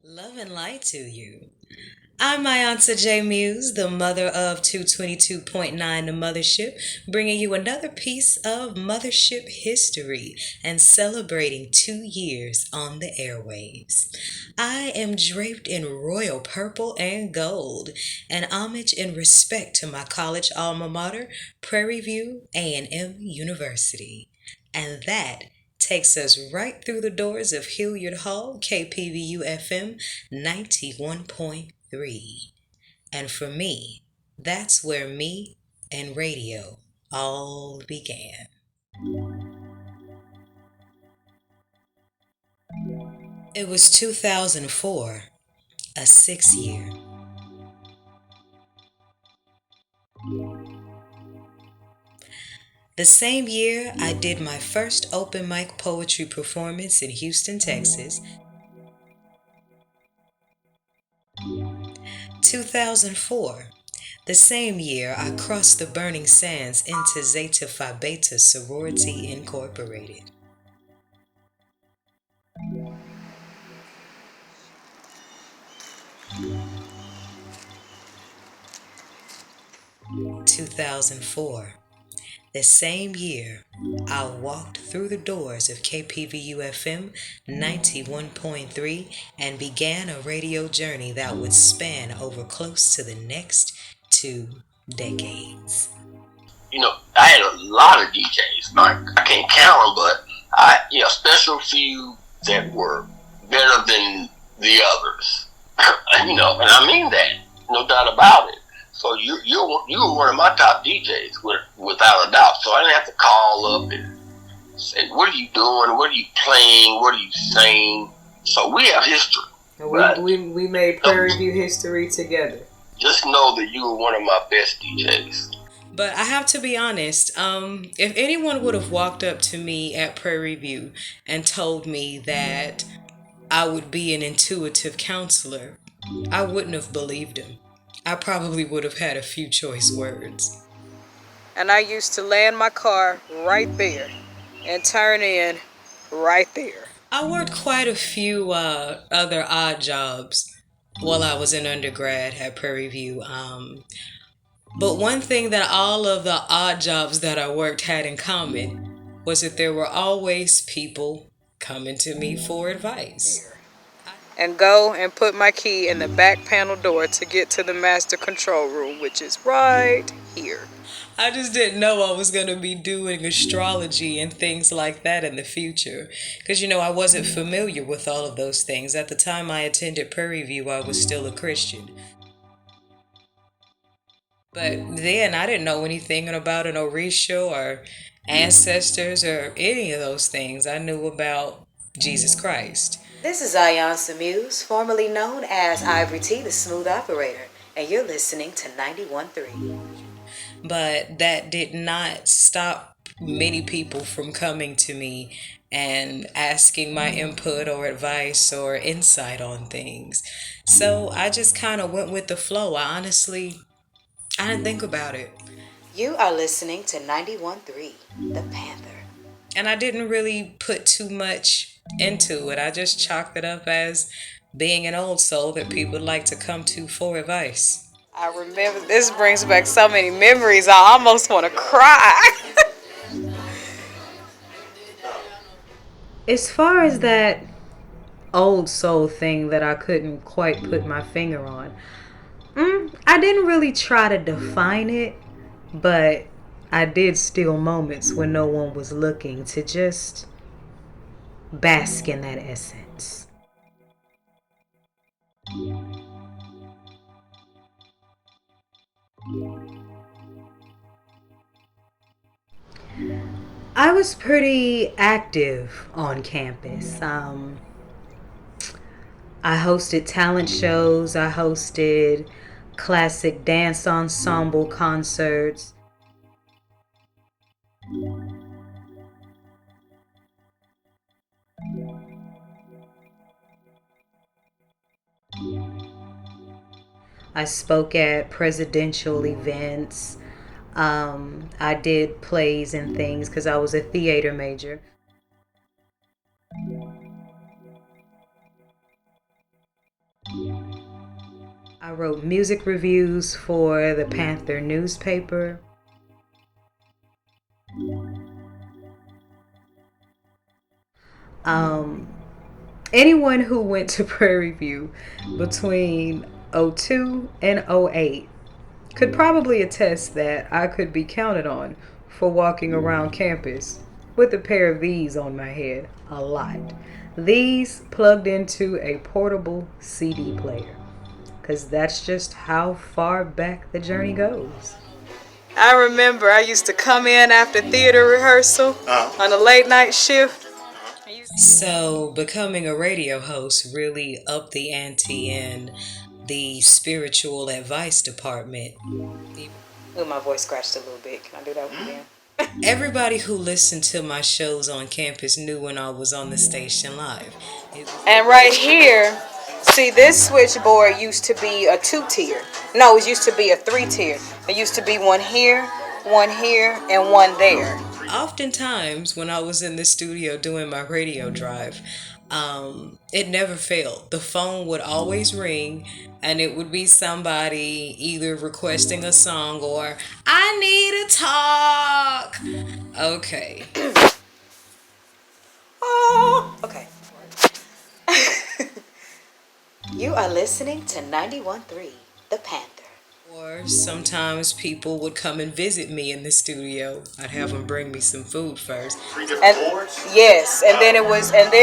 Love and light to you. I'm my Auntie J Muse, the mother of 222.9 The Mothership, bringing you another piece of Mothership history and celebrating 2 years on the airwaves. I am draped in royal purple and gold, an homage and respect to my college alma mater, Prairie View A&M University. And that takes us right through the doors of Hilliard Hall, KPVU FM 91.3. And for me, that's where me and radio all began. It was 2004, a 6 year. The same year I did my first open mic poetry performance in Houston, Texas. 2004, the same year I crossed the burning sands into Zeta Phi Beta Sorority Incorporated. 2004, the same year I walked through the doors of KPVU FM 91.3 and began a radio journey that would span over close to the next 2 decades. I had a lot of DJs. I can't count them, but a special few that were better than the others. And I mean that, no doubt about it. So you were one of my top DJs, without a doubt. So I didn't have to call up and say, "What are you doing? What are you playing? What are you saying?" So we have history. We made Prairie View history together. Just know that you were one of my best DJs. But I have to be honest, if anyone would have walked up to me at Prairie View and told me that I would be an intuitive counselor, I wouldn't have believed him. I probably would have had a few choice words. And I used to land my car right there and turn in right there. I worked quite a few other odd jobs while I was in undergrad at Prairie View. But one thing that all of the odd jobs that I worked had in common was that there were always people coming to me for advice. And go and put my key in the back panel door to get to the master control room, which is right here. I just didn't know I was going to be doing astrology and things like that in the future. Because, I wasn't familiar with all of those things. At the time I attended Prairie View, I was still a Christian. But then I didn't know anything about an Orisha or ancestors or any of those things. I knew about Jesus Christ. This is Ayansa Muse, formerly known as Ivory T, the Smooth Operator, and you're listening to 91.3. But that did not stop many people from coming to me and asking my input or advice or insight on things. So I just kind of went with the flow. I didn't think about it. You are listening to 91.3, The Panther. And I didn't really put too much into it. I just chalked it up as being an old soul that people like to come to for advice. I remember, this brings back so many memories, I almost want to cry. As far as that old soul thing that I couldn't quite put my finger on, I didn't really try to define it, but I did steal moments when no one was looking to just bask in that essence. I was pretty active on campus. I hosted talent shows, I hosted classic dance ensemble concerts. I spoke at presidential events. I did plays and things because I was a theater major. I wrote music reviews for the Panther newspaper. Um, Anyone who went to Prairie View between '02 and '08 could probably attest that I could be counted on for walking around campus with a pair of these on my head a lot. These plugged into a portable CD player, because that's just how far back the journey goes. I remember I used to come in after theater rehearsal on a late night shift. So, becoming a radio host really upped the ante in the spiritual advice department. Ooh, my voice scratched a little bit. Can I do that again? Everybody who listened to my shows on campus knew when I was on the station live. And right here, see, this switchboard used to be a 2-tier. No, it used to be a 3-tier. It used to be one here, and one there. Oftentimes, when I was in the studio doing my radio drive, it never failed. The phone would always ring, and it would be somebody either requesting a song or, I need to talk. Okay. Oh, okay. You are listening to 91.3 The Panther. Or sometimes people would come and visit me in the studio. I'd have them bring me some food first. Three different boards? Yes, and then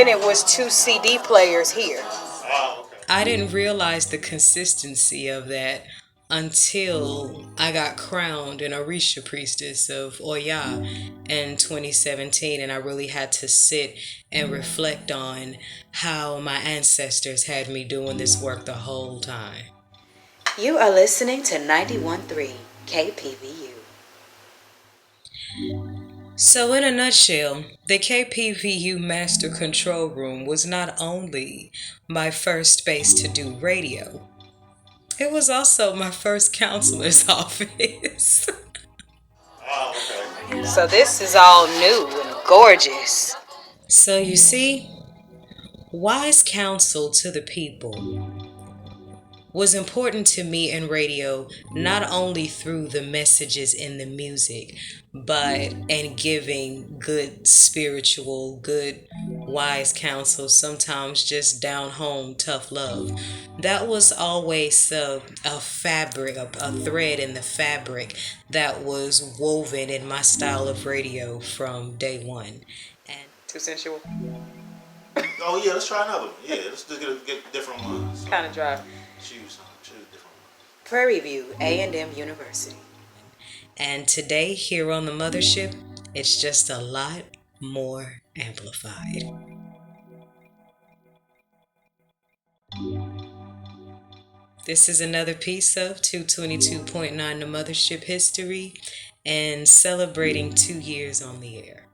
it was 2 CD players here. Oh, okay. I didn't realize the consistency of that until I got crowned an Orisha priestess of Oya in 2017, and I really had to sit and reflect on how my ancestors had me doing this work the whole time. You are listening to 91.3 KPVU. So, in a nutshell, the KPVU Master Control Room was not only my first space to do radio, it was also my first counselor's office. Oh, okay. So, this is all new and gorgeous. So, you see, wise counsel to the people was important to me in radio, not only through the messages in the music, but in giving good spiritual, good wise counsel, sometimes just down home tough love. That was always a fabric, a thread in the fabric that was woven in my style of radio from day one. And too sensual. Oh, yeah, let's try another one. Yeah, let's just get different ones. So Kind of dry. choose different ones. Prairie View A&M University. And today, here on the Mothership, it's just a lot more amplified. This is another piece of 222.9 The Mothership history and celebrating 2 years on the air.